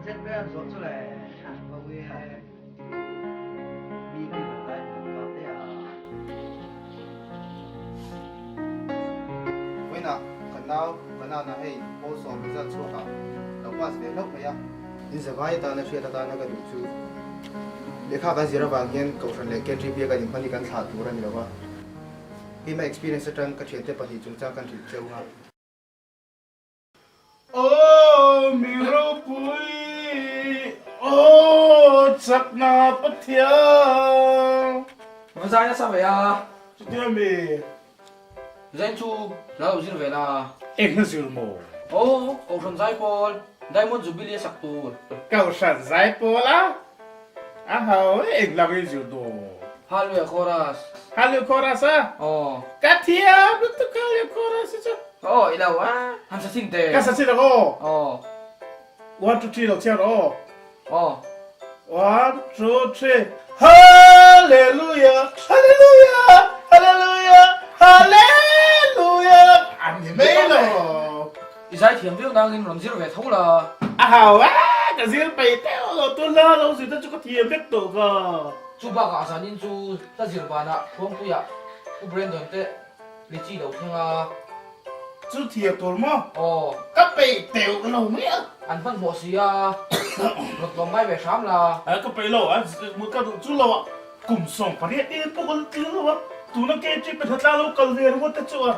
chết với anh số này có cái mi cái là cái có thế à với nào phần nào là hay bố sổ bây giờ số cả đâu qua sẽ lúc này à in giờ vai ta là phía ta là cái đủ chú để khá cái gì đó vàng hiện cầu sản lệ cái trip cái những phần điกันขาดตัวนี่แล้วว่าพี่มา experience จังกระเทียนเตปะที่จงจ้างกันถึงเจ้าฮะ Ô mi rô bụi ô chắc na bất thiêu Mà ra nhá sao vậy à? chú tiêu mi Danh chu, lão gì vậy là? em nó dùm mồ Ô, cậu thần giải Paul, Diamond Jubilee sạc tù. cậu sản giải bố lá à hầu em làm cái dùm đồ Hallelujah chorus. Hallå chorus à Ồ, cá thiêu biết tôi hallå chorus chứ ồ, ilaw á, hắn sẽ xin tệ. cá sao xin được ô Ồ, 1 2 3 đầu theo đó ồ, 1 2 3 Hallelujah Hallelujah Hallelujah Hallelujah anh nhìn mấy rồi giải thiểm việc đang in làm gì vậy thấu là. à hào á cái gì bày theo rồi tôi lo lâu rồi tôi chưa có thiềm biết tổ cơ Chu ba cả sản in chu, ta gì bà nạ, không tụi ạ. Chu brand đơn tệ, lý chi đầu thiên à. chú thiềm tổ mà Ồ, các bày tiểu lâu mấy á anh phân bộ xí à. Luật lòng mai về sáng là. à các bày lâu á một cái độ chú lâu á cùng sống phải đi bộ con tiếng lâu á tụi nó kêu chỉ phải thật là lâu cần liền không có chú à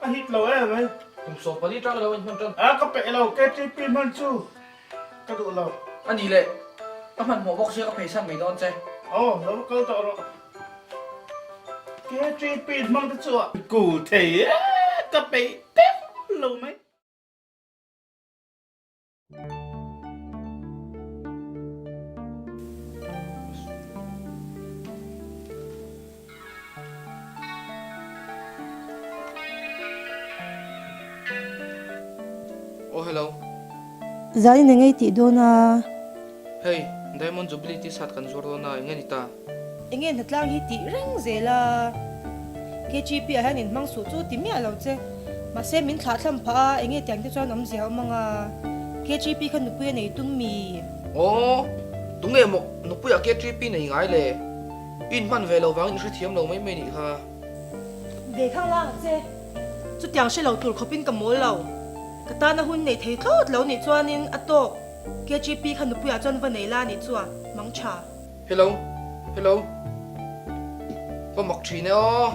à hít lâu á vậy Cùng số bà đi trăng đâu anh phân trăng. à các bày lâu kêu chỉ pin hơn chú cái độ lâu Anh đi lệ. Các bạn mổ bọc xe có phải săn mấy đón chơi. ồ lâu câu tọa rồi kêu chỉ pin hơn chú à cụ thể á các bày tiểu lâu mấy Oh, hello. Zai na ngay ti do na Hey, Diamond Jubilee ti sat kan zoro na ngen ita. ingin hatlang hi ti reng zela KGP a hanin mang su chu ti mi alo che ma se min thla thlam pha inge tiang te chuan am zia manga KGP khan nu pu nei tum mi Oh, tung nge mok no puya ke tripi nei ngai le. In man ve lo wang in shi thiam lo mai mai ni kha. ve khang lang che chu tiang she lo tur khopin ka mol lo kata na hun nei thei thot lo ni chuan in ato KGP khan nu pu ya chuan va nei la ni chuan mang tha Hello. Hello. Ko mok thi ne o.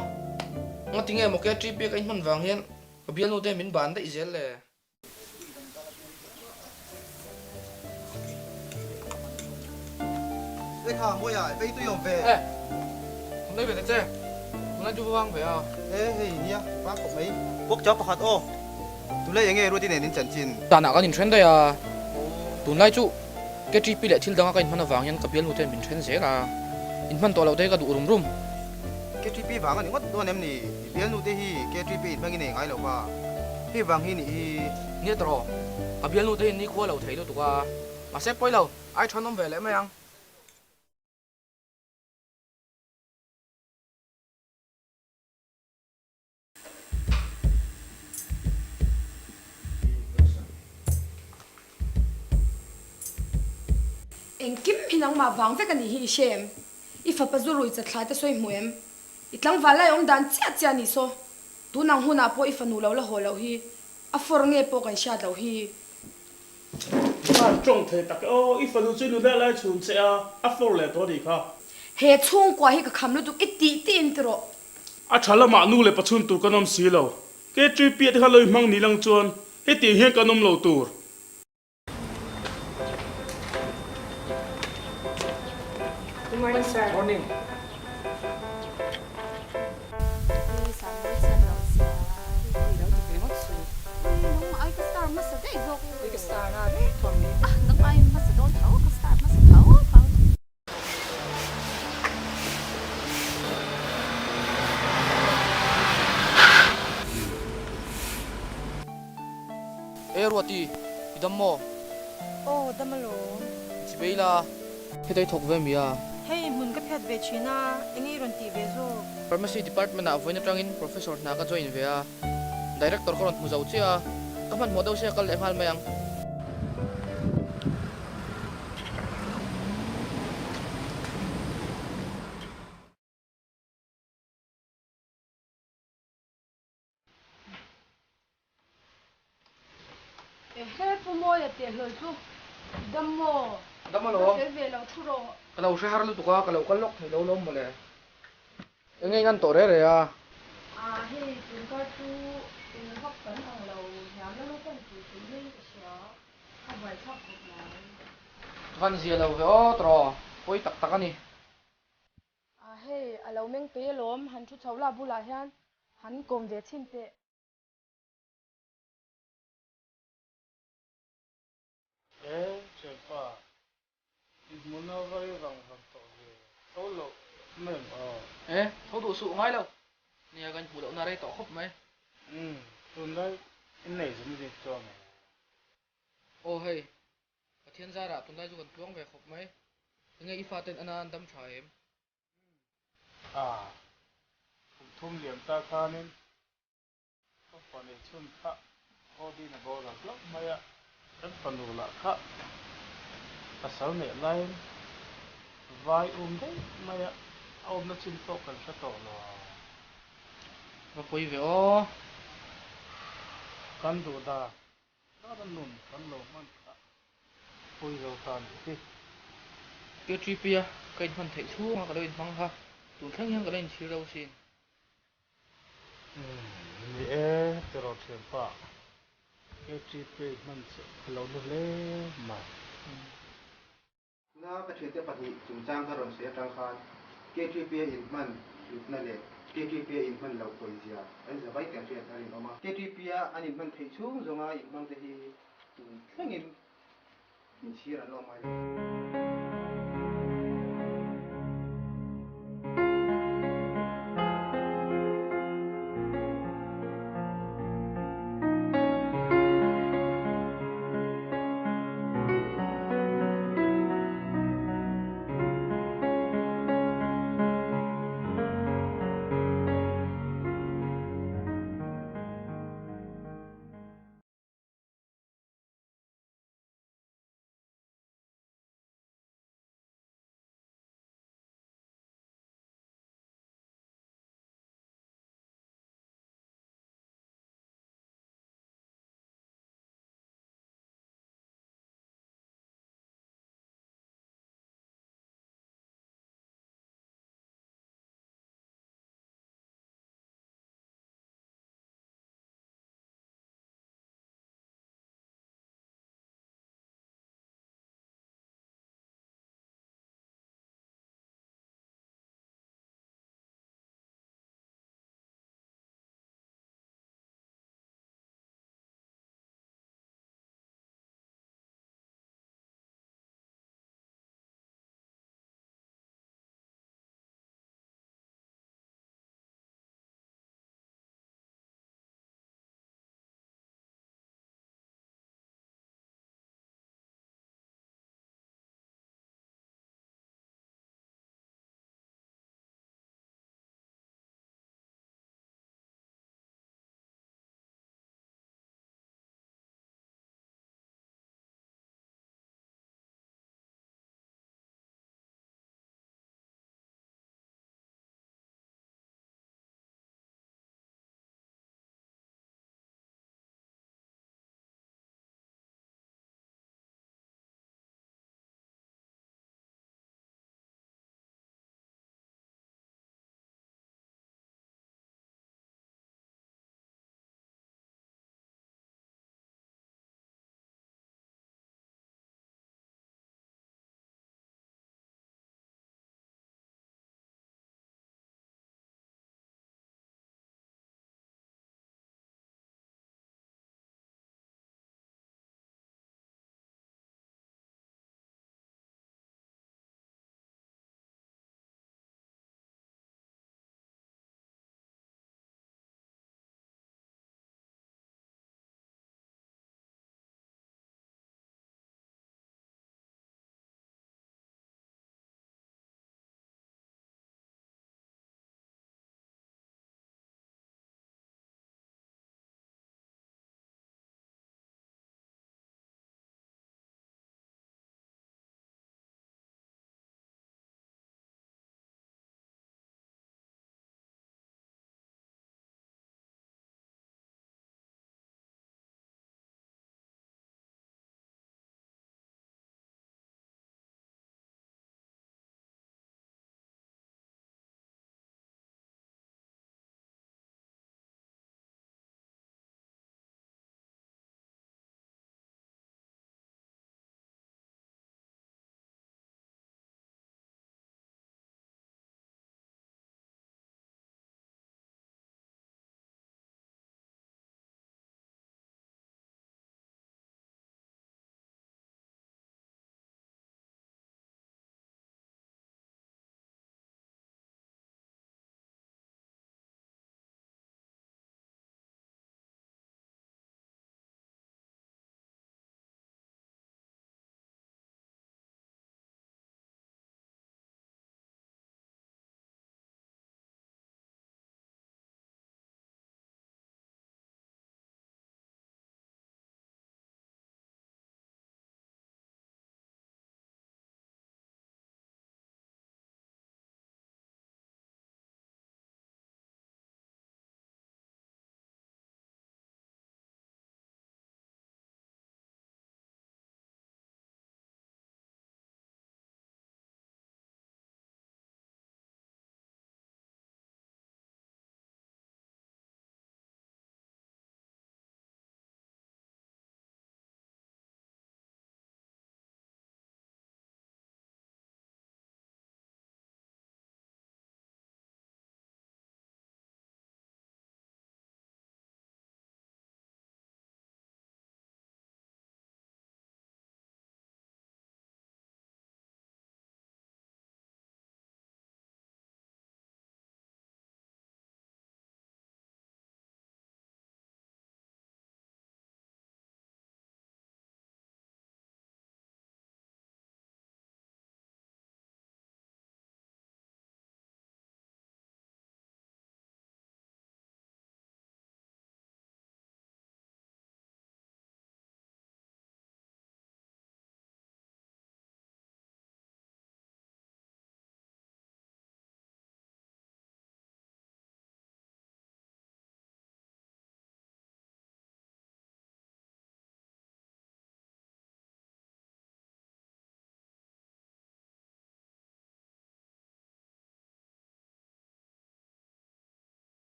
Nga tinge mok ke tripi ka in man wang hian. Ka bial no te min ban da izel le. cái khá mua à vậy tôi dùng về Eh. Hôm nay về thế che. Hôm nay chu wang về à. ê hey nhá bác cũng mấy bốc chó bạc hạt ô tôi lấy những cái routine này đến chân chín Ta na ka in trend da ya. Tun lai chu. Ke tripi le thil danga ka in man wang hian ka bial no te min trend ze la. In man to lo te ka du rum rum. cái trip vàng anh ngất đua nem nè biến nu thế hi cái trip mang cái này ngay lâu qua hi vàng hi nè Nghe tro. A bial no te ni khwa lo thei lo tu ka. Ma se poi lo. Ai thon nom ve le mai ang. Eng kim hinang ma wang vek ani hi shem ifa pazurui chathla te soi muem itlang wala yong dan chia chia ni so tu nang huna po ifa nu lo la ho lo hi a for nge po kan sha lo hi à trông thấy tắc ô ít phần chơi nữa lại chun sẽ à phô lệ đó đi kha he chung kwa hi ka kham lu tu iti ti in tro à chả là mà nu lệ bắt chun tu cái nôm xí lâu cái chơi bịa thì lời mang ní lăng chuan hết tiền hiện cái nôm lâu tu good morning sir Morning. E ruati. Idam mo. oh damalo Sibeila. Hidai thok ve mi a. hey mun ka phet ve china inge ron ti ve zo Pharmacy department na voina tangin professor na ka join ve a. Director ko ron mu zau chia. Kaman model siya kal emal mayang. te hloi chu dammo Dam lo. te ve lo thu ro Kalau saya harus tu kalau kalok lo lo boleh. Ini kan tore ya. a he tun ka chu tun hop kan ang lo nyam lo kan chu chu le sha a vai chak ko lai Kan zia lo oh tro. Poi tak tak ni. a he a lo meng pe lom han chu chawla bula hian han kom ve chin te Cepa. Muna vai rang rang to ge. Solo mem Thôi đủ sự ngay lâu. Nè gần phụ đậu na đây tỏ khóc mấy. Tundai inai zum di to me. Ô hey. Ở thiên gia đã tuần đây dù gần tuông về khóc mấy. Nghe y pha tên anh an tâm trái em. Thum liam ta khanin. Ko pane chun kha. Odi na bo la blok maya. Kan panu la kha. Asal ne lain. Vai đấy maya. Nó chin to kan sa to lo. Và quay về ô. Kan du da. Da nun kan lo man kha. Pui zo tan ti. Cái truy pia. Cái phần thể chú mà cái đây măng ha. Tụi thằng yang cái đây chỉ đâu xin. Ni pero tempa. Ke chi pe man se lo le ma. na ka thete pati chungchang ka ron se tang khan KTP in man na le KTP in man lo koi zia ai za bai ka thia thari no ma KTP a anin man thei chung zonga in man te hi thlengin in sira lo mai